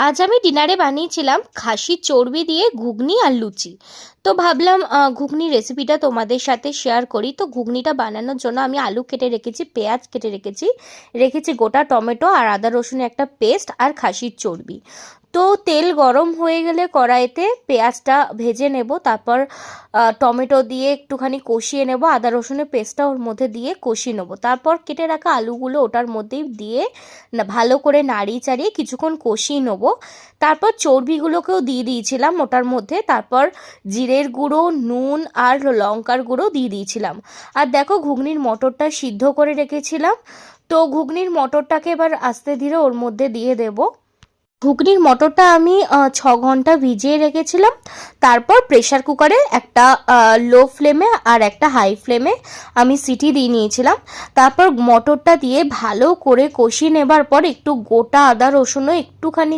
আজ আমি ডিনারে বানিয়েছিলাম খাসির চর্বি দিয়ে ঘুগনি আর লুচি। তো ভাবলাম ঘুগনির রেসিপিটা তোমাদের সাথে শেয়ার করি। তো ঘুগনিটা বানানোর জন্য আমি আলু কেটে রেখেছি, পেঁয়াজ কেটে রেখেছি গোটা টমেটো আর আদা রসুনের একটা পেস্ট আর খাসির চর্বি। তো তেল গরম হয়ে গেলে কড়াইতে পেঁয়াজটা ভেজে নেব, তারপর টমেটো দিয়ে একটুখানি কষিয়ে নেব, আদা রসুনের পেস্টটা ওর মধ্যে দিয়ে কষিয়ে নেব, তারপর কেটে রাখা আলুগুলো ওটার মধ্যেই দিয়ে ভালো করে নাড়িয়ে চাড়িয়ে কিছুক্ষণ কষিয়ে নেব। তারপর চর্বিগুলোকেও দিয়ে দিয়েছিলাম ওটার মধ্যে, তারপর জিরের গুঁড়ো, নুন আর লঙ্কার গুঁড়ো দিয়ে দিয়েছিলাম। আর দেখো ঘুগনির মটরটা সিদ্ধ করে রেখেছিলাম, তো ঘুগনির মটরটাকে এবার আস্তে ধীরে ওর মধ্যে দিয়ে দেব। ঘুগনির মটরটা আমি 6 ঘন্টা ভিজিয়ে রেখেছিলাম। তারপর প্রেসার কুকারে একটা লো ফ্লেমে আর একটা হাই ফ্লেমে আমি সিটি দিয়ে নিয়েছিলাম। তারপর মটরটা দিয়ে ভালো করে কষিয়ে নেবার পর একটু গোটা আদা রসুনও একটুখানি